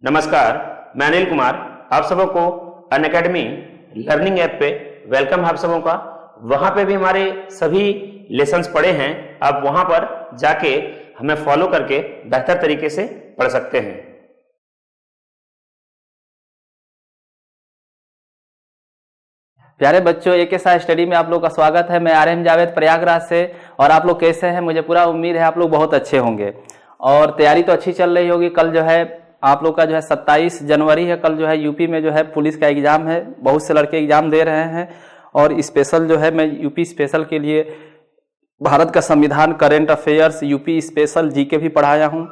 नमस्कार, मैं अनिल कुमार। आप सबों को अनअकैडमी लर्निंग ऐप पे वेलकम। आप सबों का वहां पे भी हमारे सभी लेसन्स पढ़े हैं। आप वहां पर जाके हमें फॉलो करके बेहतर तरीके से पढ़ सकते हैं। प्यारे बच्चों, एक साथ स्टडी में आप लोग का स्वागत है। मैं आर.एम. जावेद प्रयागराज से। और आप लोग कैसे हैं? मुझे पूरा उम्मीद है आप लोग बहुत अच्छे होंगे और तैयारी तो अच्छी चल रही होगी। कल जो है आप लोग का जो है 27 जनवरी है। कल जो है यूपी में जो है पुलिस का एग्जाम है। बहुत से लड़के एग्जाम दे रहे हैं और स्पेशल जो है मैं यूपी स्पेशल के लिए भारत का संविधान, current affairs, UP special, GK भी पढ़ाया हूँ।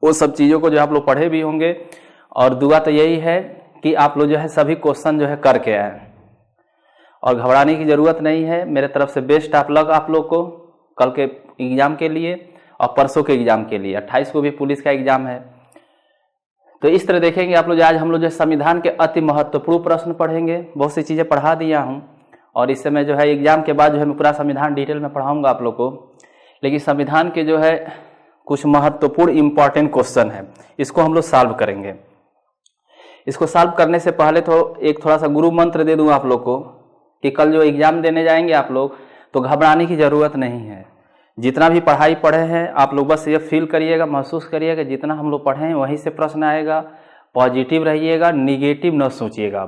वो सब चीज़ों को जो आप लोग पढ़े भी होंगे और दुआ तो यही है कि आप लोग जो है सभी क्वेश्चन जो है करके आए और घबराने की ज़रूरत नहीं है। मेरे तरफ से बेस्ट ऑफ लक आप लोग को कल के एग्ज़ाम के लिए और परसों के एग्ज़ाम के लिए। 28 को भी पुलिस का एग्ज़ाम है। तो इस तरह देखेंगे आप लोग आज हम लोग जो संविधान के अति महत्वपूर्ण प्रश्न पढ़ेंगे। बहुत सी चीज़ें पढ़ा दिया हूँ और इस समय जो है एग्ज़ाम के बाद जो है मैं पूरा संविधान डिटेल में पढ़ाऊँगा आप लोग को। लेकिन संविधान के जो है कुछ महत्वपूर्ण इम्पॉर्टेंट क्वेश्चन है, इसको हम लोग सॉल्व करेंगे। इसको सॉल्व करने से पहले तो एक थोड़ा सा गुरु मंत्र दे दूँ आप लोग को कि कल जो एग्ज़ाम देने जाएंगे आप लोग तो घबराने की ज़रूरत नहीं है। जितना भी पढ़ाई पढ़े हैं आप लोग बस ये फील करिएगा, महसूस करिएगा जितना हम लोग पढ़े हैं वहीं से प्रश्न आएगा। पॉजिटिव रहिएगा, निगेटिव न सोचिएगा।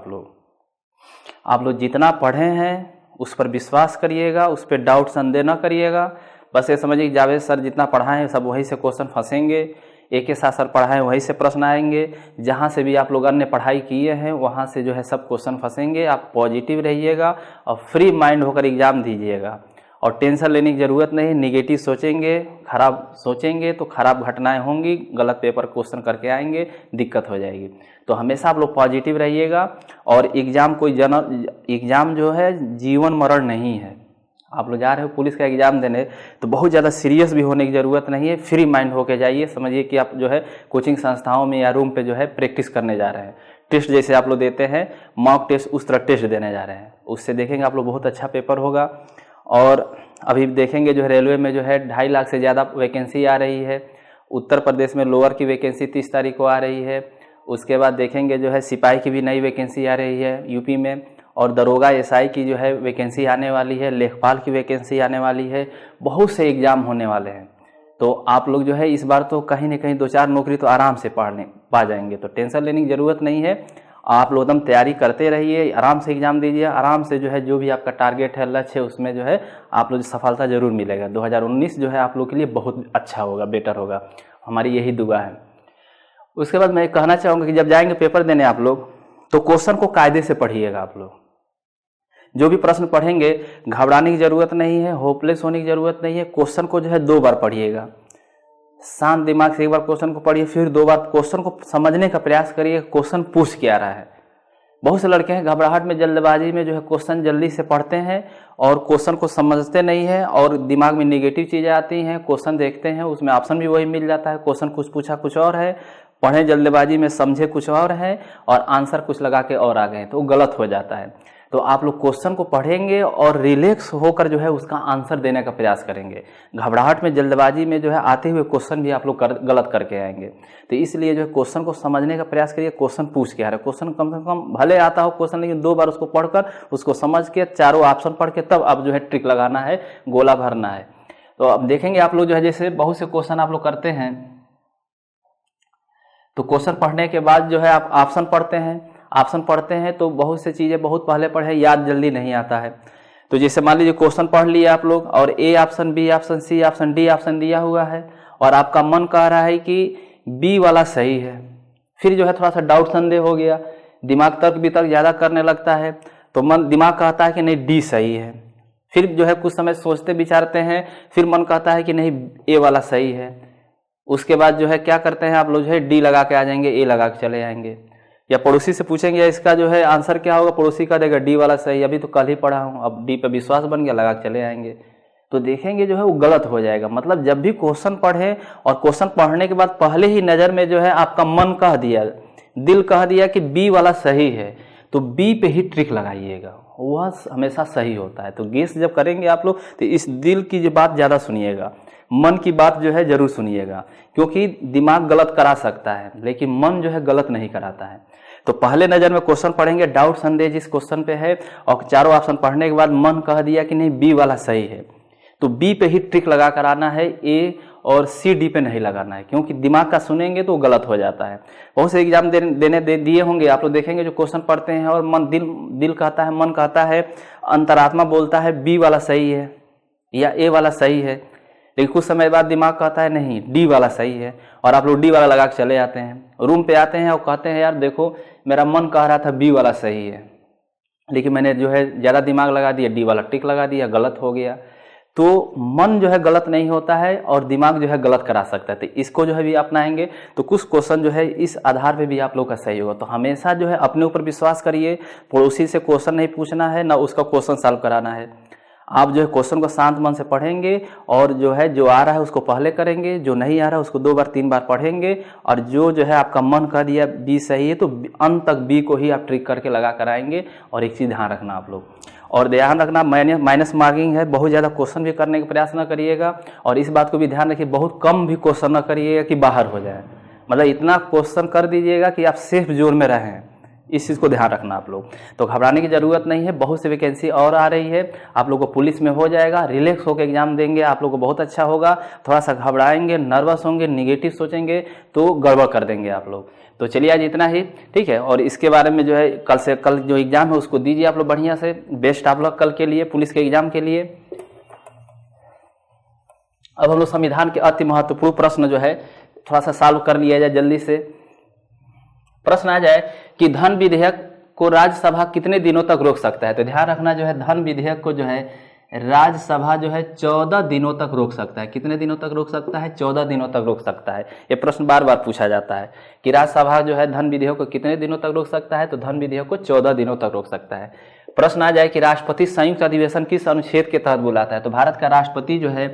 आप लोग जितना पढ़े हैं उस पर विश्वास करिएगा, उस पर डाउट संदेह न करिएगा। बस ये समझिए कि जावेद सर जितना पढ़ाए हैं सब वहीं से क्वेश्चन फंसेंगे। एक के साथ सर पढ़ाएं वहीं से प्रश्न आएंगे। जहाँ से भी आप लोग अन्य पढ़ाई किए हैं वहाँ से जो है सब क्वेश्चन फंसेंगे। आप पॉजिटिव रहिएगा और फ्री माइंड होकर एग्ज़ाम दीजिएगा और टेंशन लेने की ज़रूरत नहीं। निगेटिव सोचेंगे, खराब सोचेंगे तो खराब घटनाएं होंगी, गलत पेपर क्वेश्चन करके आएंगे, दिक्कत हो जाएगी। तो हमेशा आप लोग पॉजिटिव रहिएगा। और एग्ज़ाम जो है जीवन मरण नहीं है। आप लोग जा रहे हो पुलिस का एग्ज़ाम देने तो बहुत ज़्यादा सीरियस भी होने की ज़रूरत नहीं है। फ्री माइंड होके जाइए। समझिए कि आप जो है कोचिंग संस्थाओं में या रूम पे जो है प्रैक्टिस करने जा रहे हैं। टेस्ट जैसे आप लोग देते हैं मॉक टेस्ट, उस तरह टेस्ट देने जा रहे हैं। उससे देखेंगे आप लोग बहुत अच्छा पेपर होगा। और अभी देखेंगे जो है रेलवे में जो है 2.5 लाख से ज़्यादा वैकेंसी आ रही है। उत्तर प्रदेश में लोअर की वैकेंसी 30 तारीख को आ रही है। उसके बाद देखेंगे जो है सिपाही की भी नई वैकेंसी आ रही है यूपी में। और दरोगा एसआई की जो है वैकेंसी आने वाली है। लेखपाल की वैकेंसी आने वाली है। बहुत से एग्ज़ाम होने वाले हैं। तो आप लोग जो है इस बार तो कहीं ना कहीं 2-4 नौकरी तो आराम से पा जाएंगे। तो टेंशन लेने की ज़रूरत नहीं है। आप लोग एकदम तैयारी करते रहिए, आराम से एग्ज़ाम दीजिए। आराम से जो है जो भी आपका टारगेट है, लक्ष्य है, उसमें जो है आप लोग सफलता ज़रूर मिलेगा। 2019 जो है आप लोग के लिए बहुत अच्छा होगा, बेटर होगा। हमारी यही दुआ है। उसके बाद मैं कहना चाहूँगा कि जब जाएंगे पेपर देने आप लोग तो क्वेश्चन को कायदे से पढ़िएगा। आप लोग जो भी प्रश्न पढ़ेंगे घबराने की ज़रूरत नहीं है, होपलेस होने की ज़रूरत नहीं है। क्वेश्चन को जो है 2 बार पढ़िएगा। शांत दिमाग से एक बार क्वेश्चन को पढ़िए, फिर 2 बार क्वेश्चन को समझने का प्रयास करिए। क्वेश्चन पूछ क्या रहा है। बहुत से लड़के हैं घबराहट में, जल्दबाजी में जो है क्वेश्चन जल्दी से पढ़ते हैं और क्वेश्चन को समझते नहीं है और दिमाग में नेगेटिव चीज़ें आती हैं। क्वेश्चन देखते हैं उसमें ऑप्शन भी वही मिल जाता है। क्वेश्चन कुछ पूछा कुछ और है, पढ़े जल्दबाजी में, समझे कुछ और है और आंसर कुछ लगा के और आ गए तो वो गलत हो जाता है। तो आप लोग क्वेश्चन को पढ़ेंगे और रिलैक्स होकर जो है उसका आंसर देने का प्रयास करेंगे। घबराहट में, जल्दबाजी में जो है आते हुए क्वेश्चन भी आप लोग गलत करके आएंगे। तो इसलिए जो है क्वेश्चन को समझने का प्रयास करिए। क्वेश्चन पूछ के आ रहा है, क्वेश्चन कम से कम भले आता हो क्वेश्चन, लेकिन 2 बार उसको पढ़कर उसको समझ के चारों ऑप्शन पढ़ के तब आप जो है ट्रिक लगाना है, गोला भरना है। तो अब देखेंगे आप लोग जो है जैसे बहुत से क्वेश्चन आप लोग करते हैं तो क्वेश्चन पढ़ने के बाद जो है आप ऑप्शन पढ़ते हैं तो बहुत से चीज़ें बहुत पहले पढ़े, याद जल्दी नहीं आता है। तो जैसे मान लीजिए क्वेश्चन पढ़ लिए आप लोग और A option, B option, C option, D option दिया हुआ है और आपका मन कह रहा है कि बी वाला सही है। फिर जो है थोड़ा सा डाउट संदेह हो गया, दिमाग तर्क वितर्क ज़्यादा करने लगता है तो दिमाग कहता है कि नहीं डी सही है। फिर जो है कुछ समय सोचते विचारते हैं, फिर मन कहता है कि नहीं ए वाला सही है। उसके बाद जो है क्या करते हैं आप लोग जो है डी लगा के आ जाएंगे, ए लगा के चले जाएंगे। या पड़ोसी से पूछेंगे इसका जो है आंसर क्या होगा, पड़ोसी का देगा डी वाला सही, अभी तो कल ही पढ़ा हूँ, अब डी पे विश्वास बन गया, लगा के चले आएंगे। तो देखेंगे जो है वो गलत हो जाएगा। मतलब जब भी क्वेश्चन पढ़े और क्वेश्चन पढ़ने के बाद पहले ही नज़र में जो है आपका मन कह दिया, दिल कह दिया कि बी वाला सही है तो बी पे ही ट्रिक लगाइएगा, वह हमेशा सही होता है। तो गेस जब करेंगे आप लोग तो इस दिल की जो बात ज़्यादा सुनिएगा, मन की बात जो है जरूर सुनिएगा, क्योंकि दिमाग गलत करा सकता है लेकिन मन जो है गलत नहीं कराता है। तो पहले नज़र में क्वेश्चन पढ़ेंगे, डाउट संदेह जिस क्वेश्चन पे है, और चारों ऑप्शन पढ़ने के बाद मन कह दिया कि नहीं बी वाला सही है, तो बी पे ही ट्रिक लगा कर आना है, ए और सी डी पे नहीं लगाना है, क्योंकि दिमाग का सुनेंगे तो वो गलत हो जाता है। बहुत से एग्जाम दिए होंगे आप लोग, देखेंगे जो क्वेश्चन पढ़ते हैं और मन दिल कहता है, मन कहता है, अंतरात्मा बोलता है बी वाला सही है या ए वाला सही है, लेकिन कुछ समय बाद दिमाग कहता है नहीं डी वाला सही है, और आप लोग डी वाला लगा के चले जाते हैं। रूम पे आते हैं और कहते हैं यार देखो मेरा मन कह रहा था बी वाला सही है, लेकिन मैंने जो है ज़्यादा दिमाग लगा दिया, डी वाला टिक लगा दिया, गलत हो गया। तो मन जो है गलत नहीं होता है और दिमाग जो है गलत करा सकता है। तो इसको जो है भी अपनाएंगे तो कुछ क्वेश्चन जो है इस आधार पे भी आप लोग का सही होगा। तो हमेशा जो है अपने ऊपर विश्वास करिए, पड़ोसी से क्वेश्चन नहीं पूछना है, ना उसका क्वेश्चन सॉल्व कराना है। आप जो है क्वेश्चन को शांत मन से पढ़ेंगे और जो है जो आ रहा है उसको पहले करेंगे, जो नहीं आ रहा है उसको 2 बार 3 बार पढ़ेंगे, और जो है आपका मन कह दिया बी सही है तो अंत तक बी को ही आप ट्रिक करके लगा कर आएंगे। और एक चीज़ ध्यान रखना आप लोग, और ध्यान रखना माइनस मार्किंग है, बहुत ज़्यादा क्वेश्चन भी करने का प्रयास न करिएगा, और इस बात को भी ध्यान रखिए बहुत कम भी क्वेश्चन न करिएगा कि बाहर हो जाए, मतलब इतना क्वेश्चन कर दीजिएगा कि आप सेफ जोन में रहें। इस चीज़ को ध्यान रखना आप लोग। तो घबराने की ज़रूरत नहीं है, बहुत सी वैकेंसी और आ रही है, आप लोग को पुलिस में हो जाएगा, रिलैक्स होकर एग्जाम देंगे, आप लोग को बहुत अच्छा होगा। थोड़ा सा घबराएंगे, नर्वस होंगे, निगेटिव सोचेंगे तो गड़बड़ कर देंगे आप लोग। तो चलिए आज इतना ही, ठीक है। और इसके बारे में जो है कल जो एग्ज़ाम है उसको दीजिए आप लोग बढ़िया से, बेस्ट आप लोग कल के लिए, पुलिस के एग्ज़ाम के लिए। अब हम लोग संविधान के अति महत्वपूर्ण प्रश्न जो है थोड़ा सा सॉल्व कर लिया जाए जल्दी से। प्रश्न आ जाए कि धन विधेयक को राज्यसभा कितने दिनों तक रोक सकता है। तो ध्यान रखना जो है धन विधेयक को जो है राज्यसभा जो है 14 दिनों तक रोक सकता है। कितने दिनों तक रोक सकता है? 14 दिनों तक रोक सकता है। ये प्रश्न बार बार पूछा जाता है कि राज्यसभा जो है धन विधेयक को कितने दिनों तक रोक सकता है। तो धन विधेयक को 14 दिनों तक रोक सकता है। प्रश्न आ जाए कि राष्ट्रपति संयुक्त अधिवेशन किस अनुच्छेद के तहत बुलाता है। तो भारत का राष्ट्रपति जो है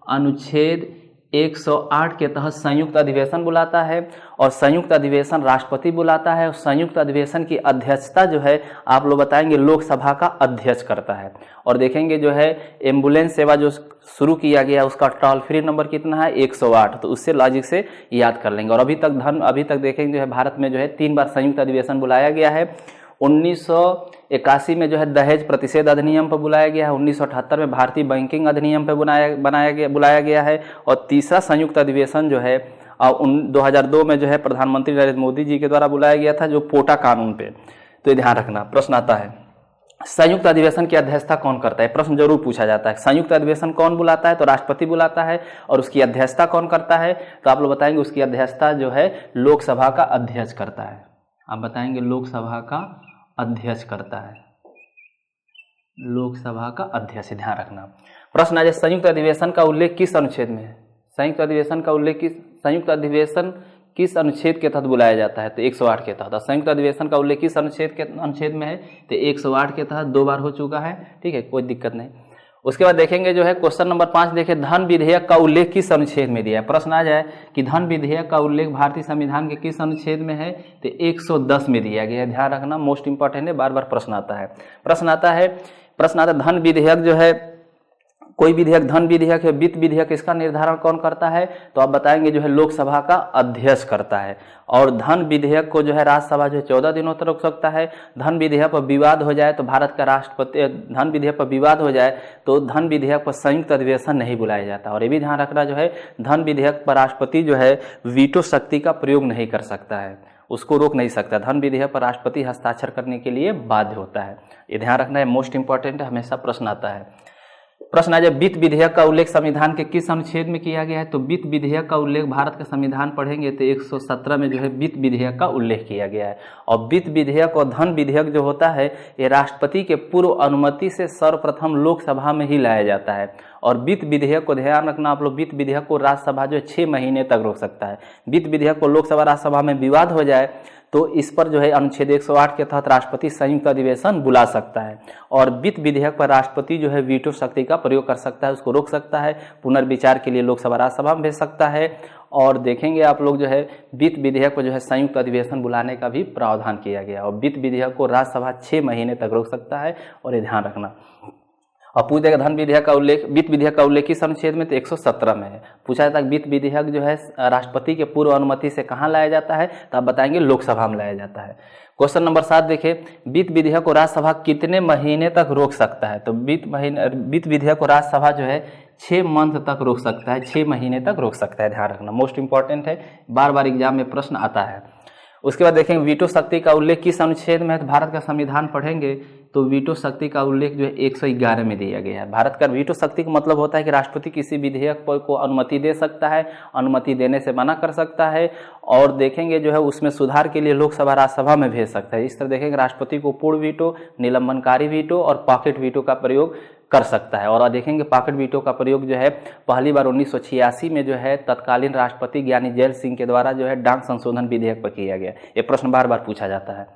अनुच्छेद 108 के तहत संयुक्त अधिवेशन बुलाता है, और संयुक्त अधिवेशन राष्ट्रपति बुलाता है। और संयुक्त अधिवेशन की अध्यक्षता जो है आप लोग बताएंगे लोकसभा का अध्यक्ष करता है। और देखेंगे जो है एम्बुलेंस सेवा जो शुरू किया गया उसका टोल फ्री नंबर कितना है 108, तो उससे लॉजिक से याद कर लेंगे। और अभी तक देखेंगे जो है भारत में जो है 3 बार संयुक्त अधिवेशन बुलाया गया है। 1981 में जो है दहेज प्रतिषेध अधिनियम पर बुलाया गया है। 1978 में भारतीय बैंकिंग अधिनियम पर बुलाया गया है। और तीसरा संयुक्त अधिवेशन जो है 2002 में जो है प्रधानमंत्री नरेंद्र मोदी जी के द्वारा बुलाया गया था, जो पोटा कानून पे। तो ये ध्यान रखना। प्रश्न आता है संयुक्त अधिवेशन की अध्यक्षता कौन करता है। प्रश्न जरूर पूछा जाता है संयुक्त अधिवेशन कौन बुलाता है। तो राष्ट्रपति बुलाता है। और उसकी अध्यक्षता कौन करता है। तो आप लोग बताएंगे उसकी अध्यक्षता जो है लोकसभा का अध्यक्ष करता है। आप बताएंगे लोकसभा का अध्यक्ष करता है, लोकसभा का अध्यक्ष। ध्यान रखना। प्रश्न आ जाए संयुक्त अधिवेशन का उल्लेख किस अनुच्छेद में है। संयुक्त अधिवेशन किस अनुच्छेद के तहत बुलाया जाता है। तो 108 के तहत। संयुक्त अधिवेशन का उल्लेख किस अनुच्छेद में है। तो 108 के तहत 2 बार हो चुका है, ठीक है, कोई दिक्कत नहीं। उसके बाद देखेंगे जो है क्वेश्चन नंबर 5 देखें धन विधेयक का उल्लेख किस अनुच्छेद में दिया है। प्रश्न आ जाए कि धन विधेयक का उल्लेख भारतीय संविधान के किस अनुच्छेद में है। तो 110 में दिया गया है। ध्यान रखना, मोस्ट इंपॉर्टेंट है, बार बार प्रश्न आता है धन विधेयक जो है कोई विधेयक धन विधेयक है, वित्त विधेयक, इसका निर्धारण कौन करता है। तो आप बताएंगे जो है लोकसभा का अध्यक्ष करता है। और धन विधेयक को जो है राज्यसभा जो है 14 दिनों तक रोक सकता है। धन विधेयक पर विवाद हो जाए तो भारत का राष्ट्रपति धन विधेयक पर विवाद हो जाए तो धन विधेयक पर संयुक्त अधिवेशन नहीं बुलाया जाता। और ये भी ध्यान रखना जो है धन विधेयक पर राष्ट्रपति जो है वीटो शक्ति का प्रयोग नहीं कर सकता है, उसको रोक नहीं सकता। धन विधेयक पर राष्ट्रपति हस्ताक्षर करने के लिए बाध्य होता है। ये ध्यान रखना है, मोस्ट इंपॉर्टेंट है, हमेशा प्रश्न आता है। प्रश्न आ जाए वित्त विधेयक का उल्लेख संविधान के किस अनुच्छेद में किया गया है। तो वित्त विधेयक का उल्लेख भारत का संविधान पढ़ेंगे तो 117 में जो है वित्त विधेयक का उल्लेख किया गया है। और वित्त विधेयक और धन विधेयक जो होता है ये राष्ट्रपति के पूर्व अनुमति से सर्वप्रथम लोकसभा में ही लाया जाता है। और वित्त विधेयक को ध्यान रखना आप लोग, वित्त विधेयक को राज्यसभा जो है 6 महीने तक रोक सकता है। वित्त विधेयक को लोकसभा राज्यसभा में विवाद हो जाए तो इस पर जो है अनुच्छेद 108 के तहत राष्ट्रपति संयुक्त अधिवेशन बुला सकता है। और वित्त विधेयक पर राष्ट्रपति जो है वीटो शक्ति का प्रयोग कर सकता है, उसको रोक सकता है, पुनर्विचार के लिए लोकसभा राज्यसभा में भेज सकता है। और देखेंगे आप लोग जो है वित्त विधेयक को जो है संयुक्त अधिवेशन बुलाने का भी प्रावधान किया गया। और वित्त विधेयक को राज्यसभा 6 महीने तक रोक सकता है, और ये ध्यान रखना। और पूछ देगा धन विधेयक का उल्लेख, वित्त विधेयक का उल्लेख किस अनुच्छेद में, तो 117 में है। पूछा जाता है वित्त विधेयक जो है राष्ट्रपति के पूर्व अनुमति से कहाँ लाया जाता है, तो आप बताएंगे लोकसभा में लाया जाता है। क्वेश्चन नंबर 7 देखिए, वित्त विधेयक को राज्यसभा कितने महीने तक रोक सकता है, तो वित्त विधेयक को राज्यसभा जो है 6 मंथ तक रोक सकता है, 6 महीने तक रोक सकता है, ध्यान रखना, मोस्ट इंपॉर्टेंट है, बार बार एग्जाम में प्रश्न आता है। उसके बाद देखेंगे वीटो शक्ति का उल्लेख किस अनुच्छेद में है, तो भारत का संविधान पढ़ेंगे तो वीटो शक्ति का उल्लेख जो है 111 में दिया गया है। भारत का वीटो शक्ति का मतलब होता है कि राष्ट्रपति किसी विधेयक को अनुमति दे सकता है, अनुमति देने से मना कर सकता है, और देखेंगे जो है उसमें सुधार के लिए लोकसभा राज्यसभा में भेज सकता है। इस तरह देखेंगे राष्ट्रपति को पूर्ण वीटो, निलंबनकारी वीटो और पॉकेट वीटो का प्रयोग कर सकता है। और देखेंगे पॉकेट वीटो का प्रयोग जो है पहली बार 1986 में जो है तत्कालीन राष्ट्रपति ज्ञानी जैल सिंह के द्वारा जो है डाक संशोधन विधेयक पर किया गया। ये प्रश्न बार बार पूछा जाता है।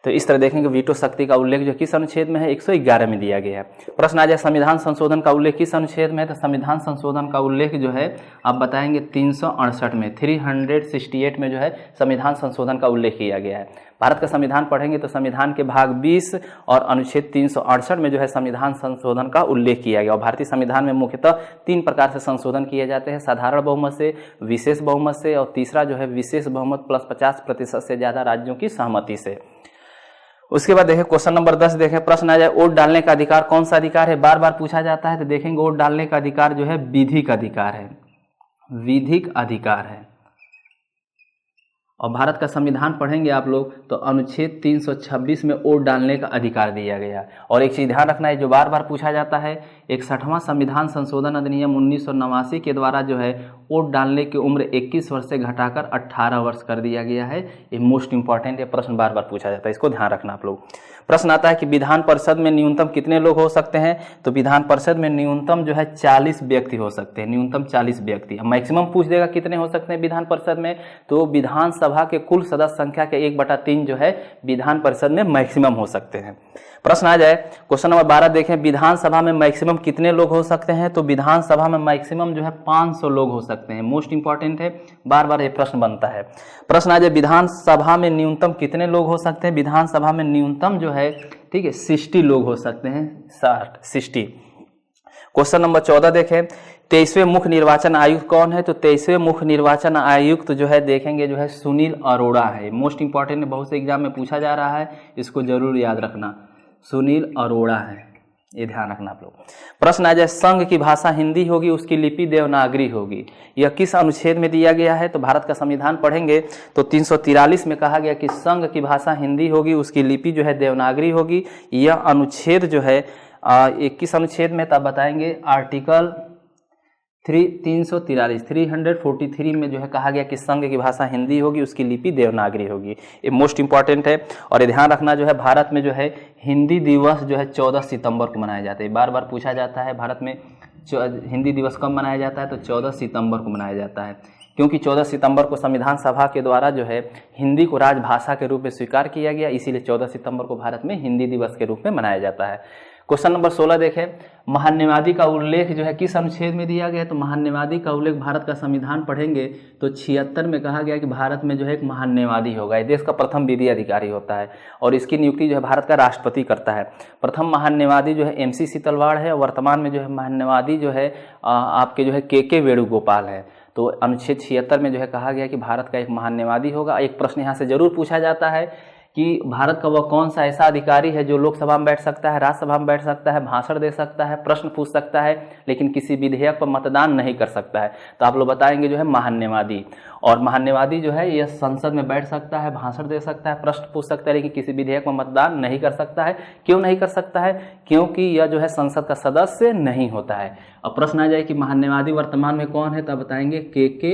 तो इस तरह देखेंगे वीटो शक्ति का उल्लेख जो किस अनुच्छेद में है, 111 में दिया गया है। प्रश्न आ जाए संविधान संशोधन का उल्लेख किस अनुच्छेद में है, तो संविधान संशोधन का उल्लेख जो है आप बताएंगे 368 में, 368 में जो है संविधान संशोधन का उल्लेख किया गया है। भारत का संविधान पढ़ेंगे तो संविधान के भाग 20 और अनुच्छेद 368 में जो है संविधान संशोधन का उल्लेख किया गया। और भारतीय संविधान में मुख्यतः 3 प्रकार से संशोधन किए जाते हैं, साधारण बहुमत से, विशेष बहुमत से, और तीसरा जो है विशेष बहुमत प्लस 50% से ज्यादा राज्यों की सहमति से। उसके बाद देखें क्वेश्चन नंबर 10 देखें, प्रश्न आ जाए वोट डालने का अधिकार कौन सा अधिकार है, बार बार पूछा जाता है। तो देखेंगे वोट डालने का अधिकार जो है विधिक अधिकार है, विधिक अधिकार है। और भारत का संविधान पढ़ेंगे आप लोग तो अनुच्छेद 326 में वोट डालने का अधिकार दिया गया। और एक चीज ध्यान रखना है जो बार बार पूछा जाता है, 61वां संविधान संशोधन अधिनियम 1989 के द्वारा जो है वोट डालने की उम्र 21 वर्ष से घटाकर 18 वर्ष कर दिया गया है। ये मोस्ट इंपॉर्टेंट है, प्रश्न बार बार पूछा जाता है, इसको ध्यान रखना आप लोग। प्रश्न आता है कि विधान परिषद में न्यूनतम कितने लोग हो सकते हैं, तो विधान परिषद में न्यूनतम जो है 40 व्यक्ति हो सकते हैं, न्यूनतम 40 व्यक्ति। मैक्सिमम पूछ देगा कितने हो सकते हैं विधान परिषद में, तो विधानसभा के कुल सदस्य संख्या के 1/3 जो है विधान परिषद में मैक्सिमम हो सकते हैं। प्रश्न आ जाए क्वेश्चन नंबर 12 देखें, विधानसभा में मैक्सिमम कितने लोग हो सकते हैं, तो विधानसभा में मैक्सिमम जो है 500 लोग हो सकते हैं। मोस्ट इंपॉर्टेंट है, बार बार ये प्रश्न बनता है। प्रश्न आ जाए विधानसभा में न्यूनतम कितने लोग हो सकते हैं, विधानसभा में न्यूनतम जो है ठीक है 60 लोग हो सकते हैं, 60। क्वेश्चन नंबर 14 देखें, 23वें मुख्य निर्वाचन आयुक्त कौन है, तो 23वें मुख्य निर्वाचन आयुक्त जो है देखेंगे जो है सुनील अरोड़ा है। मोस्ट इंपॉर्टेंट है, बहुत से एग्जाम में पूछा जा रहा है, इसको जरूर याद रखना, सुनील अरोड़ा है, ये ध्यान रखना आप लोग। प्रश्न आ जाए संघ की भाषा हिंदी होगी, उसकी लिपि देवनागरी होगी, यह किस अनुच्छेद में दिया गया है, तो भारत का संविधान पढ़ेंगे तो 343 में कहा गया कि संघ की भाषा हिंदी होगी, उसकी लिपि जो है देवनागरी होगी। यह अनुच्छेद जो है किस अनुच्छेद में तब बताएंगे, आर्टिकल 343 में जो है कहा गया कि संघ की भाषा हिंदी होगी, उसकी लिपि देवनागरी होगी। ये मोस्ट इंपॉर्टेंट है। और ये ध्यान रखना जो है भारत में जो है हिंदी दिवस जो है 14 सितंबर को मनाया जाता है। बार बार पूछा जाता है भारत में हिंदी दिवस कब मनाया जाता है, तो 14 सितंबर को मनाया जाता है, क्योंकि 14 सितंबर को संविधान सभा के द्वारा जो है हिंदी को राजभाषा के रूप में स्वीकार किया गया, इसीलिए 14 सितंबर को भारत में हिंदी दिवस के रूप में मनाया जाता है। क्वेश्चन नंबर 16 देखें, महान्यवादी का उल्लेख जो है किस अनुच्छेद में दिया गया, तो महान्यवादी का उल्लेख भारत का संविधान पढ़ेंगे तो 76 में कहा गया कि भारत में जो है एक महान्यवादी होगा, ये देश का प्रथम विधि अधिकारी होता है और इसकी नियुक्ति जो है भारत का राष्ट्रपति करता है। प्रथम महान्यवादी जो है MC सीतलवाड़ है, वर्तमान में जो है महान्यवादी जो है आपके जो है KK वेणुगोपाल है। तो अनुच्छेद 76 में जो है कहा गया कि भारत का एक महान्यवादी होगा। एक प्रश्न यहाँ से जरूर पूछा जाता है कि भारत का वह कौन सा ऐसा अधिकारी है जो लोकसभा में बैठ सकता है, राज्यसभा में बैठ सकता है, भाषण दे सकता है, प्रश्न पूछ सकता है, लेकिन किसी विधेयक पर मतदान नहीं कर सकता है, तो आप लोग बताएंगे जो है महान्यवादी। और महान्यवादी जो है यह संसद में बैठ सकता है, भाषण दे सकता है, प्रश्न पूछ सकता है, लेकिन किसी विधेयक में मतदान नहीं कर सकता है। क्यों नहीं कर सकता है, क्योंकि यह जो है संसद का सदस्य नहीं होता है। अब प्रश्न आ जाए कि महान्यवादी वर्तमान में कौन है, तब बताएंगे KK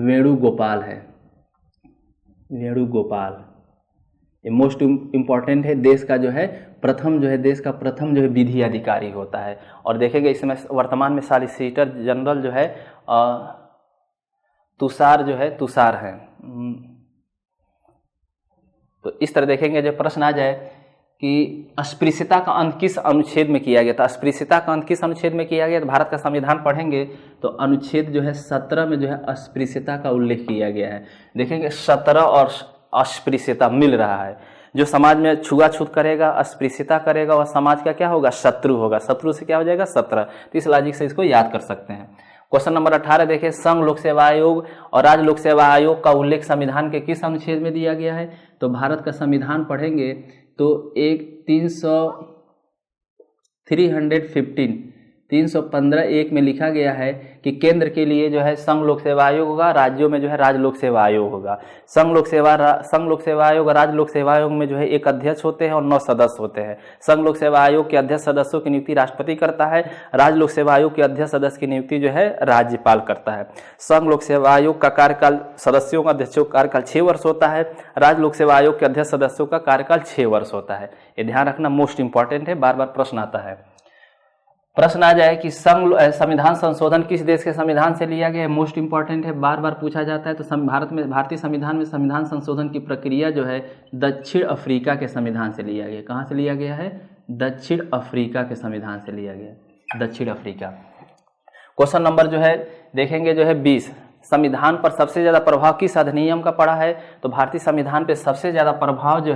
वेणुगोपाल है, वेणुगोपाल। ये मोस्ट इम्पॉर्टेंट है, देश का जो है प्रथम जो है विधि अधिकारी होता है। और देखेंगे इसमें वर्तमान में सॉलिसिटर जनरल जो है तुषार है। तो इस तरह देखेंगे जब प्रश्न आ जाए कि अस्पृश्यता का अंत किस अनुच्छेद में किया गया था, अस्पृश्यता का अंत किस अनुच्छेद में किया गया, तो भारत का संविधान पढ़ेंगे तो अनुच्छेद जो है 17 में जो है अस्पृश्यता का उल्लेख किया गया है। देखेंगे 17 और अस्पृश्यता मिल रहा है, जो समाज में छुआछूत करेगा, अस्पृश्यता करेगा, वह समाज का क्या होगा, शत्रु होगा। शत्रु से क्या हो जाएगा, शत्रु। तो इस लॉजिक से इसको याद कर सकते हैं। क्वेश्चन नंबर 18 देखिए, संघ लोक सेवा आयोग और राज्य लोक सेवा आयोग का उल्लेख संविधान के किस अनुच्छेद में दिया गया है? तो भारत का संविधान पढ़ेंगे तो एक 315(1) में लिखा गया है कि केंद्र के लिए जो है संघ लोक सेवा आयोग होगा, राज्यों में जो है राज्य लोक सेवा आयोग होगा। संघ लोक सेवा आयोग और राज्य लोक सेवा आयोग में जो है एक अध्यक्ष होते हैं और 9 सदस्य होते हैं। संघ लोक सेवा आयोग के अध्यक्ष सदस्यों की नियुक्ति राष्ट्रपति करता है। राज्य लोक सेवा आयोग के अध्यक्ष सदस्य की नियुक्ति जो है राज्यपाल करता है। संघ लोक सेवा आयोग का कार्यकाल, सदस्यों का अध्यक्षों का कार्यकाल 6 वर्ष होता है। राज्य लोक सेवा आयोग के अध्यक्ष सदस्यों का कार्यकाल 6 वर्ष होता है। ये ध्यान रखना, मोस्ट इंपॉर्टेंट है, बार बार प्रश्न आता है। प्रश्न आ जाए कि संविधान संशोधन किस देश के संविधान से लिया गया है? मोस्ट इंपॉर्टेंट है, बार बार पूछा जाता है। तो भारतीय संविधान में संविधान संशोधन की प्रक्रिया जो है दक्षिण अफ्रीका के संविधान से लिया गया। कहाँ से लिया गया है? दक्षिण अफ्रीका के संविधान से लिया गया, दक्षिण अफ्रीका। क्वेश्चन नंबर जो है देखेंगे जो है 20, संविधान पर सबसे ज्यादा प्रभाव किस अधिनियम का पड़ा है? तो भारतीय संविधान पे सबसे ज्यादा प्रभाव जो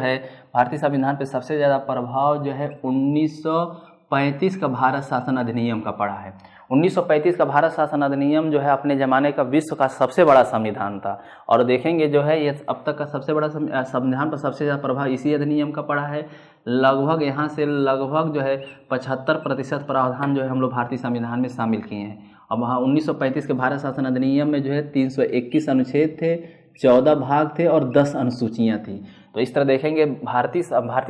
है 1935 का भारत शासन अधिनियम का पड़ा है। 1935 का भारत शासन अधिनियम जो है अपने ज़माने का विश्व का सबसे बड़ा संविधान था। और देखेंगे जो है ये अब तक का सबसे बड़ा संविधान पर सबसे ज़्यादा प्रभाव इसी अधिनियम का पड़ा है। लगभग यहाँ से लगभग जो है 75% प्रावधान जो है हम लोग भारतीय संविधान में शामिल किए हैं। अब वहाँ 1935 के भारत शासन अधिनियम में जो है 321 अनुच्छेद थे, 14 भाग थे और 10 अनुसूचियाँ थी। तो इस तरह देखेंगे भारतीय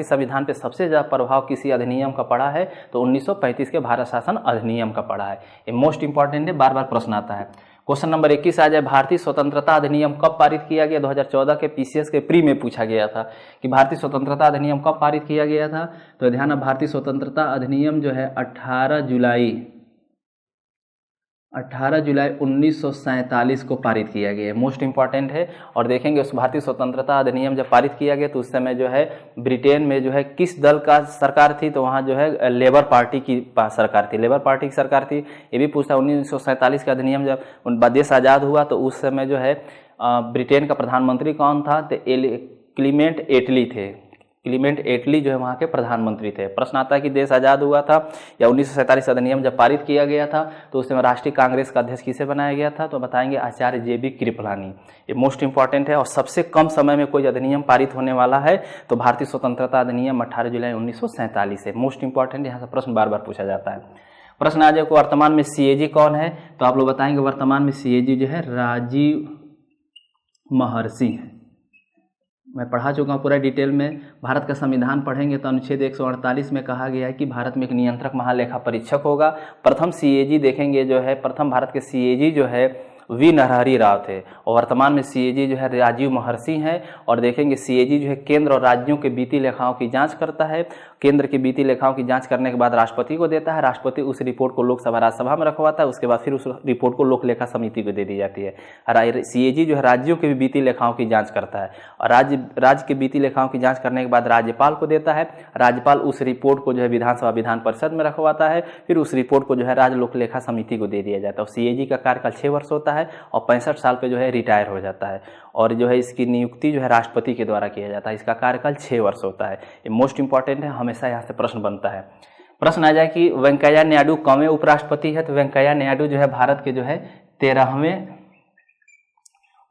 संविधान पे सबसे ज़्यादा प्रभाव किसी अधिनियम का पड़ा है तो 1935 के भारत शासन अधिनियम का पड़ा है। ये मोस्ट इंपॉर्टेंट है, बार बार प्रश्न आता है। क्वेश्चन नंबर 21 आ जाए, भारतीय स्वतंत्रता अधिनियम कब पारित किया गया? 2014 के पीसीएस के प्री में पूछा गया था कि भारतीय स्वतंत्रता अधिनियम कब पारित किया गया था। तो ध्यान, भारतीय स्वतंत्रता अधिनियम जो है 18 जुलाई 1947 को पारित किया गया है। मोस्ट इंपॉर्टेंट है। और देखेंगे उस भारतीय स्वतंत्रता अधिनियम जब पारित किया गया तो उस समय जो है ब्रिटेन में जो है किस दल का सरकार थी? तो वहाँ जो है लेबर पार्टी की सरकार थी, लेबर पार्टी की सरकार थी। ये भी पूछता है 1947 का अधिनियम जब देश आज़ाद हुआ तो उस समय जो है ब्रिटेन का प्रधानमंत्री कौन था? तो क्लीमेंट एटली थे। क्लीमेंट एटली जो है वहाँ के प्रधानमंत्री थे। प्रश्न आता है कि देश आज़ाद हुआ था या 1947 अधिनियम जब पारित किया गया था तो उस समय राष्ट्रीय कांग्रेस का अध्यक्ष किसे बनाया गया था? तो बताएंगे आचार्य JB कृपलानी। ये मोस्ट इंपॉर्टेंट है। और सबसे कम समय में कोई अधिनियम पारित होने वाला है तो भारतीय स्वतंत्रता अधिनियम 18 जुलाई 1947 है। मोस्ट इंपॉर्टेंट, यहाँ से प्रश्न बार बार पूछा जाता है। प्रश्न आ जाए वर्तमान में CAG कौन है? तो आप लोग बताएंगे वर्तमान में CAG जो है राजीव महर्षि है। मैं पढ़ा चुका हूँ पूरा डिटेल में। भारत का संविधान पढ़ेंगे तो अनुच्छेद 148 में कहा गया है कि भारत में एक नियंत्रक महालेखा परीक्षक होगा। प्रथम CAG देखेंगे जो है, प्रथम भारत के CAG जो है V नरहरि राव थे और वर्तमान में CAG जो है राजीव महर्षि हैं। और देखेंगे CAG जो है केंद्र और राज्यों के वित्तीय लेखाओं की जांच करता है। केंद्र की वित्तीय लेखाओं की जांच करने के बाद राष्ट्रपति को देता है। राष्ट्रपति उस रिपोर्ट को लोकसभा राज्यसभा में रखवाता है। उसके बाद फिर उस रिपोर्ट को लोक लेखा समिति को दे दी जाती है। CAG जो है राज्यों के भी वित्तीय लेखाओं की जाँच करता है और राज्य के वित्तीय लेखाओं की जाँच करने के बाद राज्यपाल को देता है। राज्यपाल उस रिपोर्ट को जो है विधानसभा विधान परिषद में रखवाता है। फिर उस रिपोर्ट को जो है राज्य लोक लेखा समिति को दे दिया जाता है। और CAG का कार्यकाल 6 वर्ष होता है और 65 साल पे जो है रिटायर हो जाता है। और जो है इसकी नियुक्ति जो है राष्ट्रपति के द्वारा किया जाता है। इसका कार्यकाल 6 वर्ष होता है। ये मोस्ट इंपॉर्टेंट है, हमेशा यहाँ से प्रश्न बनता है। प्रश्न आ जाए कि वेंकैया नायडू कौवें उपराष्ट्रपति है? तो वेंकैया नायडू जो है भारत के जो है 13वें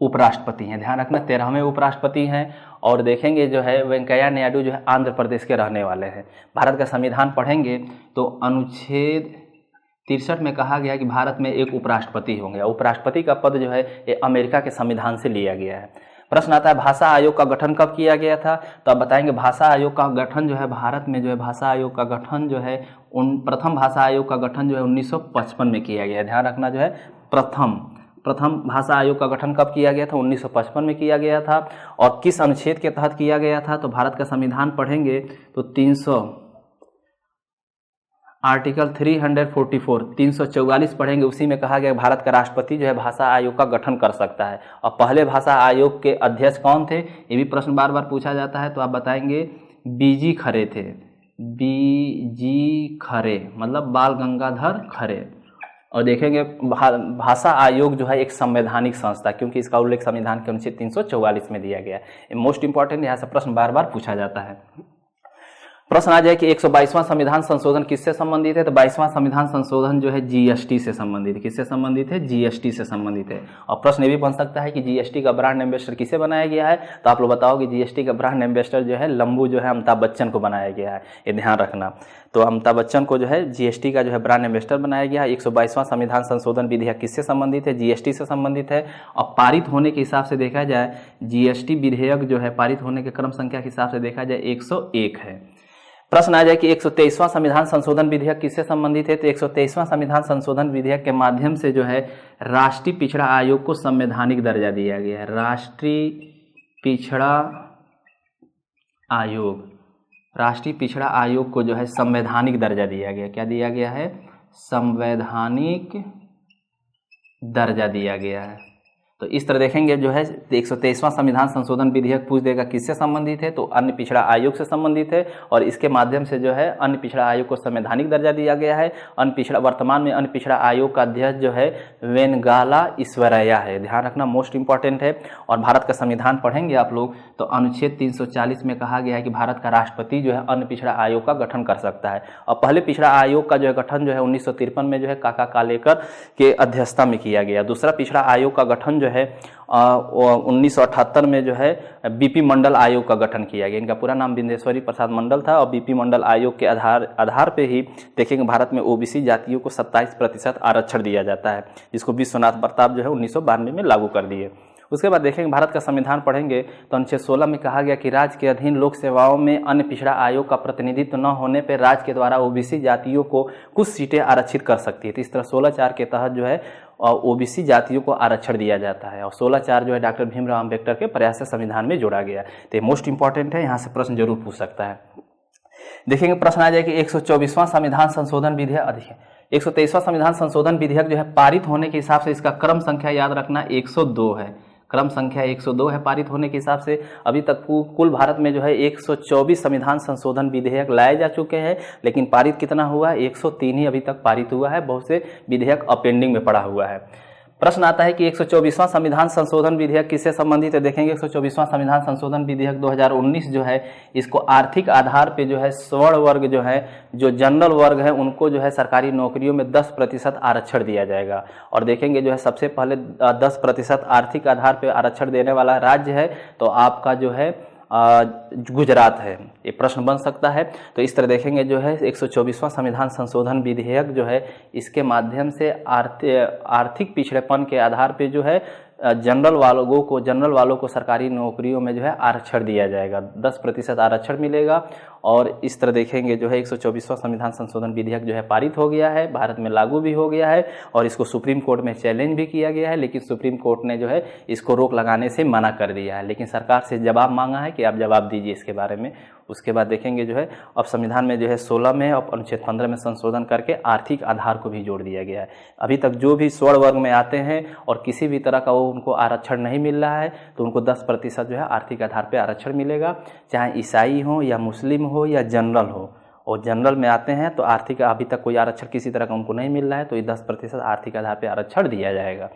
उपराष्ट्रपति हैं। ध्यान रखना, 13वें उपराष्ट्रपति हैं। और देखेंगे जो है वेंकैया नायडू जो है आंध्र प्रदेश के रहने वाले हैं। भारत का संविधान पढ़ेंगे तो अनुच्छेद 63 में कहा गया कि भारत में एक उपराष्ट्रपति होंगे। उपराष्ट्रपति का पद जो है ये अमेरिका के संविधान से लिया गया है। प्रश्न आता है भाषा आयोग का गठन कब किया गया था? तो आप बताएंगे भाषा आयोग का गठन जो है भारत में जो है भाषा आयोग का गठन जो है प्रथम भाषा आयोग का गठन जो है 1955 में किया गया है। ध्यान रखना, जो है प्रथम भाषा आयोग का गठन कब किया गया था? 1955 में किया गया था। और किस अनुच्छेद के तहत किया गया था? तो भारत का संविधान पढ़ेंगे तो आर्टिकल 344 पढ़ेंगे। उसी में कहा गया भारत का राष्ट्रपति जो है भाषा आयोग का गठन कर सकता है। और पहले भाषा आयोग के अध्यक्ष कौन थे? ये भी प्रश्न बार बार पूछा जाता है। तो आप बताएंगे BG खरे थे। BG खरे मतलब बाल गंगाधर खरे। और देखेंगे भाषा आयोग जो है एक संवैधानिक संस्था, क्योंकि इसका उल्लेख संविधान के अनुच्छेद 344 में दिया गया है। मोस्ट इंपॉर्टेंट, यहाँ से प्रश्न बार बार पूछा जाता है। प्रश्न आ जाए कि 122वां संविधान संशोधन किससे संबंधित है, तो 22वां संविधान संशोधन जो है जीएसटी से संबंधित है। किससे संबंधित है? जीएसटी से संबंधित है। और प्रश्न ये भी बन सकता है कि जीएसटी का ब्रांड एम्बेसडर किसे बनाया गया है, तो आप लोग बताओ कि जीएसटी का ब्रांड एम्बेसडर जो है लंबू जो है अमिताभ बच्चन को बनाया गया है, ये ध्यान रखना। तो अमिताभ बच्चन को जो है जीएसटी का जो है ब्रांड एम्बेसडर बनाया गया है। 122वां संविधान संशोधन विधेयक किससे संबंधित है? जीएसटी से संबंधित है। और पारित होने के हिसाब से देखा जाए, जीएसटी विधेयक जो है पारित होने के क्रम संख्या के हिसाब से देखा जाए 101 है। प्रश्न आ जाए कि 123वां संविधान संशोधन विधेयक किससे संबंधित है, तो 123वां संविधान संशोधन विधेयक के माध्यम से जो है राष्ट्रीय पिछड़ा आयोग को संवैधानिक दर्जा दिया गया है। राष्ट्रीय पिछड़ा आयोग को जो है संवैधानिक दर्जा दिया गया। क्या दिया गया है? संवैधानिक दर्जा दिया गया है। तो इस तरह देखेंगे जो है 123वां संविधान संशोधन विधेयक पूछ देगा किससे संबंधित है, तो अन्य पिछड़ा आयोग से संबंधित है। और इसके माध्यम से जो है अन्य पिछड़ा आयोग को संवैधानिक दर्जा दिया गया है। वर्तमान में अन्य पिछड़ा आयोग का अध्यक्ष जो है वेनगाला ईश्वरैया है, ध्यान रखना, मोस्ट इंपॉर्टेंट है। और भारत का संविधान पढ़ेंगे आप लोग तो अनुच्छेद 340 में कहा गया है कि भारत का राष्ट्रपति जो है अन्य पिछड़ा आयोग का गठन कर सकता है। और पहले पिछड़ा आयोग का जो है गठन जो है 1953 में जो है काका कालेकर के अध्यक्षता में किया गया। दूसरा पिछड़ा आयोग का गठन जो है 1978 में जो है बीपी मंडल आयोग का गठन किया गया। इनका पूरा नाम बिंदेश्वरी प्रसाद मंडल था। और बीपी मंडल आयोग के आधार पे ही देखेंगे भारत में ओबीसी जातियों को 27% आरक्षण दिया जाता है, जिसको विश्वनाथ प्रताप जो है 1992 में लागू कर दिए। उसके बाद देखेंगे भारत का संविधान पढ़ेंगे तो अनुच्छेद 16 में कहा गया कि राज्य के अधीन लोक सेवाओं में अन्य पिछड़ा आयोग का प्रतिनिधित्व न होने पर राज्य के द्वारा ओबीसी जातियों को कुछ सीटें आरक्षित कर सकती है। तो इस तरह 16(4) के तहत जो है ओबीसी जातियों को आरक्षण दिया जाता है। और 16(4) जो है डॉक्टर भीमराव अम्बेडकर के प्रयास से संविधान में जोड़ा गया। तो ये मोस्ट इंपॉर्टेंट है, यहाँ से प्रश्न जरूर पूछ सकता है। देखेंगे प्रश्न आ जाए कि 124वां संविधान संशोधन विधेयक 123वां संविधान संशोधन विधेयक जो है पारित होने के हिसाब से इसका क्रम संख्या याद रखना 102 है। क्रम संख्या 102 है पारित होने के हिसाब से। अभी तक कुल भारत में जो है 124 संविधान संशोधन विधेयक लाए जा चुके हैं, लेकिन पारित कितना हुआ है? 103 ही अभी तक पारित हुआ है। बहुत से विधेयक अपेंडिंग में पड़ा हुआ है। प्रश्न आता है कि 124वां संविधान संशोधन विधेयक किससे संबंधित है। देखेंगे 124वां संविधान संशोधन विधेयक 2019 जो है इसको आर्थिक आधार पे जो है स्वर्ण वर्ग जो है, जो जनरल वर्ग है, उनको जो है सरकारी नौकरियों में 10% आरक्षण दिया जाएगा। और देखेंगे जो है सबसे पहले 10% आर्थिक आधार पे आरक्षण देने वाला राज्य है तो आपका जो है गुजरात है। ये प्रश्न बन सकता है। तो इस तरह देखेंगे जो है 124वां संविधान संशोधन विधेयक जो है इसके माध्यम से आर्थिक पिछड़ेपन के आधार पे जो है जनरल वालों को सरकारी नौकरियों में जो है आरक्षण दिया जाएगा, 10% आरक्षण मिलेगा। और इस तरह देखेंगे जो है 124वां संविधान संशोधन विधेयक जो है पारित हो गया है, भारत में लागू भी हो गया है। और इसको सुप्रीम कोर्ट में चैलेंज भी किया गया है, लेकिन सुप्रीम कोर्ट ने जो है इसको रोक लगाने से मना कर दिया है। लेकिन सरकार से जवाब मांगा है कि आप जवाब दीजिए इसके बारे में। उसके बाद देखेंगे जो है अब संविधान में जो है 16 में और अनुच्छेद 15 में संशोधन करके आर्थिक आधार को भी जोड़ दिया गया है। अभी तक जो भी स्वर्ण वर्ग में आते हैं और किसी भी तरह का उनको आरक्षण नहीं मिल रहा है तो उनको 10% जो है आर्थिक आधार पर आरक्षण मिलेगा, चाहे ईसाई हो या मुस्लिम हो या जनरल हो। और जनरल में आते हैं तो आर्थिक अभी तक कोई आरक्षण किसी तरह का उनको नहीं मिल रहा है तो ये 10% आर्थिक आधार पर आरक्षण दिया जाएगा।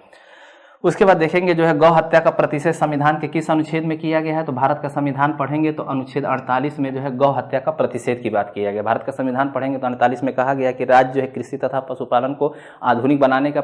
उसके बाद देखेंगे जो है गौ हत्या का प्रतिषेध संविधान के किस अनुच्छेद में किया गया है। तो भारत का संविधान पढ़ेंगे तो अनुच्छेद 48 में जो है गौ हत्या का प्रतिषेध की बात किया गया। भारत का संविधान पढ़ेंगे तो 48 में कहा गया कि राज्य जो है कृषि तथा पशुपालन को आधुनिक बनाने का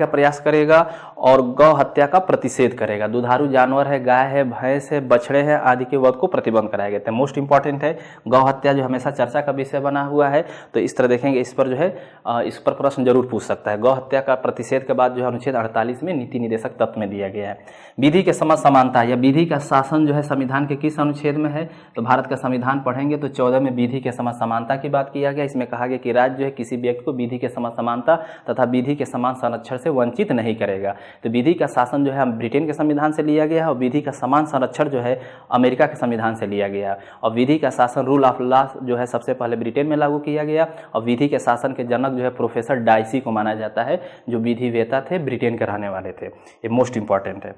प्रयास करेगा और गौ हत्या का प्रतिषेध करेगा। दुधारू जानवर है, गाय है, भैंस है, बछड़े हैं आदि के वध को प्रतिबंध कराया गया था। मोस्ट इंपॉर्टेंट है, गौ हत्या जो हमेशा चर्चा का विषय बना हुआ है। तो इस तरह देखेंगे इस पर जो है इस पर प्रश्न जरूर पूछ सकता है। गौ हत्या का प्रतिषेध के बाद जो है अनुच्छेद 48 में नीति निर्देशक तत्व में दिया गया है। विधि के समझ समानता या विधि का शासन जो है संविधान के किस अनुच्छेद में है। तो भारत का संविधान पढ़ेंगे तो 14 में विधि के समझ समानता की बात किया गया। इसमें कहा गया कि राज्य जो है किसी व्यक्ति को विधि के समझ समानता तथा विधि के समान संरक्षण से वंचित नहीं करेगा। तो विधि का शासन जो है ब्रिटेन के संविधान से लिया गया है और विधि का समान संरक्षण जो है अमेरिका के संविधान से लिया गया। और विधि का शासन रूल ऑफ लॉ जो है सबसे पहले ब्रिटेन में लागू किया गया। और विधि के शासन के जनक जो है प्रोफेसर डाइसी को माना जाता है, जो विधिवेता थे, ब्रिटेन के रहने वाले थे। ये मोस्ट इंपॉर्टेंट है।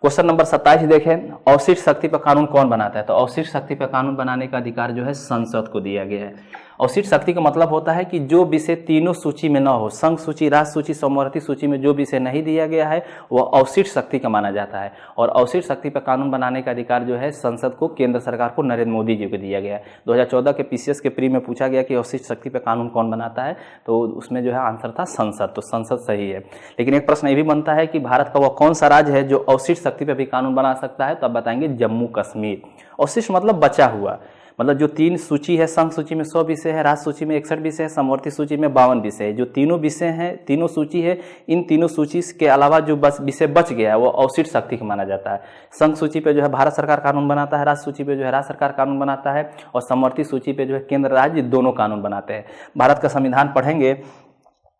क्वेश्चन नंबर 27 देखें, अवशिष्ट शक्ति पर कानून कौन बनाता है। तो अवशिष्ट शक्ति पर कानून बनाने का अधिकार जो है संसद को दिया गया है। अवशिष्ट शक्ति का मतलब होता है कि जो विषय तीनों सूची में न हो, संघ सूची, राज्य सूची, समवर्ती सूची में जो विषय नहीं दिया गया है वह अवशिष्ट शक्ति का माना जाता है। और अवशिष्ट शक्ति पर कानून बनाने का अधिकार जो है संसद को, केंद्र सरकार को, नरेंद्र मोदी जी को दिया गया है। 2014 के पीसीएस के प्री में पूछा गया कि अवशिष्ट शक्ति पर कानून कौन बनाता है, तो उसमें जो है आंसर था संसद, तो संसद सही है। लेकिन एक प्रश्न ये भी बनता है कि भारत का वह कौन सा राज्य है जो अवशिष्ट शक्ति पर भी कानून बना सकता है, तो आप बताएंगे जम्मू कश्मीर। अवशिष्ट मतलब बचा हुआ, मतलब जो तीन सूची है, संघ सूची में 100 विषय है, राज्य सूची में 61 विषय है, समवर्ती सूची में 52 विषय है, जो तीनों विषय हैं, तीनों सूची है, इन तीनों सूची के अलावा जो विषय बच गया है वो अवशिष्ट शक्ति का माना जाता है। संघ सूची पे जो है भारत सरकार कानून बनाता है, राज्य सूची पे जो है राज्य सरकार कानून बनाता है, और समवर्ती सूची पे जो है केंद्र राज्य दोनों कानून बनाते हैं। भारत का संविधान पढ़ेंगे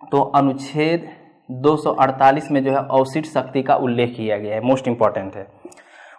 तो अनुच्छेद 248 में जो है अवशिष्ट शक्ति का उल्लेख किया गया है, मोस्ट इंपॉर्टेंट है।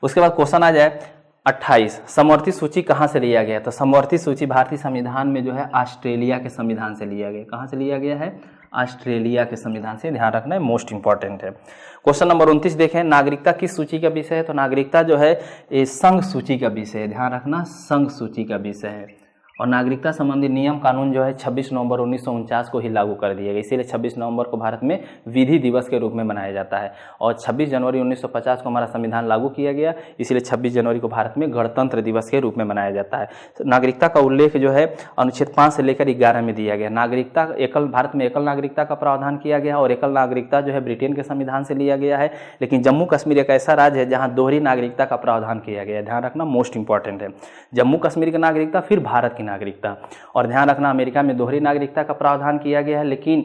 उसके बाद क्वेश्चन आ जाए 28, समवर्ती सूची कहाँ से लिया गया? तो समवर्ती सूची भारतीय संविधान में जो है ऑस्ट्रेलिया के संविधान से लिया गया। कहाँ से लिया गया है? ऑस्ट्रेलिया के संविधान से, ध्यान रखना है, मोस्ट इंपॉर्टेंट है। क्वेश्चन नंबर 29 देखें, नागरिकता किस सूची का विषय है? तो नागरिकता जो है ये संघ सूची का विषय है, ध्यान रखना, संघ सूची का विषय है। और नागरिकता संबंधी नियम कानून जो है 26 नवंबर 1949 को ही लागू कर दिया गया, इसीलिए 26 नवंबर को भारत में विधि दिवस के रूप में मनाया जाता है। और 26 जनवरी 1950 को हमारा संविधान लागू किया गया, इसीलिए 26 जनवरी को भारत में गणतंत्र दिवस के रूप में मनाया जाता है। नागरिकता का उल्लेख जो है अनुच्छेद 5 से लेकर 11 में दिया गया। नागरिकता एकल, भारत में एकल नागरिकता का प्रावधान किया गया, और एकल नागरिकता जो है ब्रिटेन के संविधान से लिया गया है। लेकिन जम्मू कश्मीर एक ऐसा राज्य है जहाँ दोहरी नागरिकता का प्रावधान किया गया है, ध्यान रखना, मोस्ट इंपॉर्टेंट है। जम्मू कश्मीर की नागरिकता, फिर भारत की नागरिकता। और ध्यान रखना, अमेरिका में दोहरी नागरिकता का प्रावधान किया गया है, लेकिन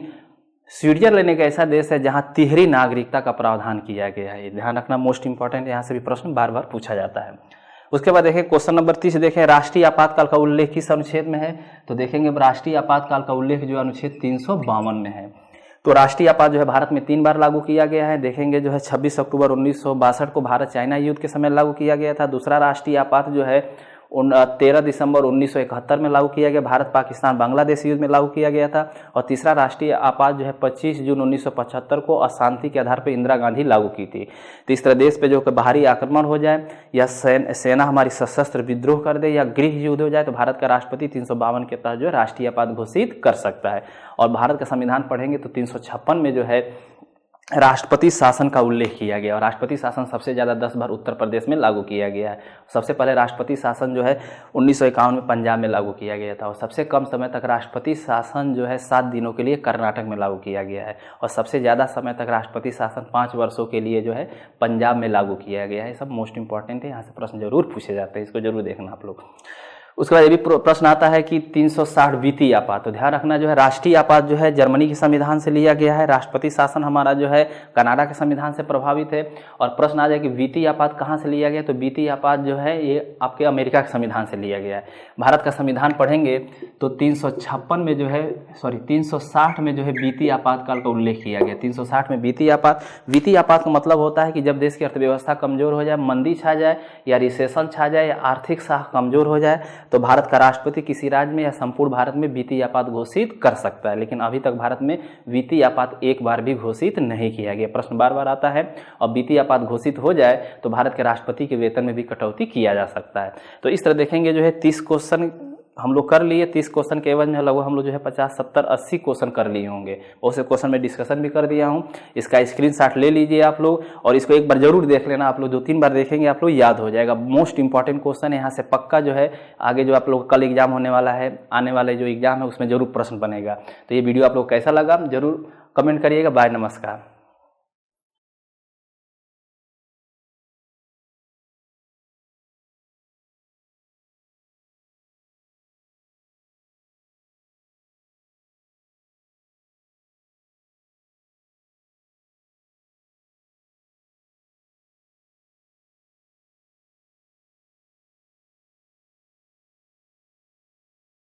स्विट्जरलैंड एक ऐसा देश है जहां तिहरी नागरिकता का प्रावधान किया गया है, ध्यान रखना, मोस्ट इंपॉर्टेंट। यहां से भी प्रश्न बार बार पूछा जाता है। उसके बाद देखें क्वेश्चन नंबर 30 देखें, राष्ट्रीय आपातकाल का उल्लेख किस अनुच्छेद में है? तो देखेंगे राष्ट्रीय आपातकाल का उल्लेख जो अनुच्छेद 352 में है। तो राष्ट्रीय आपात जो है भारत में 3 बार लागू किया गया है। देखेंगे जो है 26 अक्टूबर 1962 को भारत चाइना युद्ध के समय लागू किया गया था। दूसरा राष्ट्रीय आपात जो है 13 दिसंबर 1971 में लागू किया गया, भारत पाकिस्तान बांग्लादेश युद्ध में लागू किया गया था। और तीसरा राष्ट्रीय आपात जो है 25 जून 1975 को अशांति के आधार पर इंदिरा गांधी लागू की थी। तो इस तरह देश पे जो बाहरी आक्रमण हो जाए, या सेना हमारी सशस्त्र विद्रोह कर दे, या गृह युद्ध हो जाए, तो भारत का राष्ट्रपति 352 के तहत जो है राष्ट्रीय आपात घोषित कर सकता है। और भारत का संविधान पढ़ेंगे तो 356 में जो है राष्ट्रपति शासन का उल्लेख किया गया, और राष्ट्रपति शासन सबसे ज़्यादा 10 बार उत्तर प्रदेश में लागू किया गया है। सबसे पहले राष्ट्रपति शासन जो है 1951 में पंजाब में लागू किया गया था, और सबसे कम समय तक राष्ट्रपति शासन जो है 7 दिनों के लिए कर्नाटक में लागू किया गया है, और सबसे ज़्यादा समय तक राष्ट्रपति शासन 5 वर्षों के लिए जो है पंजाब में लागू किया गया है। सब मोस्ट इंपॉर्टेंट है, यहाँ से प्रश्न जरूर पूछे जाते हैं, इसको जरूर देखना आप लोग। उसके बाद ये भी प्रश्न आता है कि 360 वित्तीय आपात, तो ध्यान रखना जो है राष्ट्रीय आपात जो है जर्मनी के संविधान से लिया गया है, राष्ट्रपति शासन हमारा जो है कनाडा के संविधान से प्रभावित है। और प्रश्न आ जाए कि वित्तीय आपात कहाँ से लिया गया, तो वित्तीय आपात जो है ये आपके अमेरिका के संविधान से लिया गया है। भारत का संविधान पढ़ेंगे तो 356 में जो है 360 में जो है वित्तीय आपातकाल का उल्लेख किया गया। 360 में वित्तीय आपात का मतलब होता है कि जब देश की अर्थव्यवस्था कमजोर हो जाए, मंदी छा जाए, या रिसेशन छा जाए, या आर्थिक साख कमजोर हो जाए, तो भारत का राष्ट्रपति किसी राज्य में या संपूर्ण भारत में वित्तीय आपात घोषित कर सकता है। लेकिन अभी तक भारत में वित्तीय आपात एक बार भी घोषित नहीं किया गया। प्रश्न बार बार आता है, और वित्तीय आपात घोषित हो जाए तो भारत के राष्ट्रपति के वेतन में भी कटौती किया जा सकता है। तो इस तरह देखेंगे जो है 30 क्वेश्चन हम लोग कर लिए। 30 क्वेश्चन के एवज में लगभग हम लोग जो है 50, 70, 80 क्वेश्चन कर लिए होंगे। बहुत से क्वेश्चन में डिस्कशन भी कर दिया हूँ, इसका स्क्रीनशॉट ले लीजिए आप लोग, और इसको एक बार जरूर देख लेना। आप लोग 2-3 बार देखेंगे आप लोग याद हो जाएगा। मोस्ट इंपॉर्टेंट क्वेश्चन यहाँ से पक्का जो है आगे जो आप लोग कल एग्जाम होने वाला है, आने वाले जो एग्जाम है उसमें जरूर प्रश्न बनेगा। तो ये वीडियो आप लोग कैसा लगा जरूर कमेंट करिएगा। बाय, नमस्कार।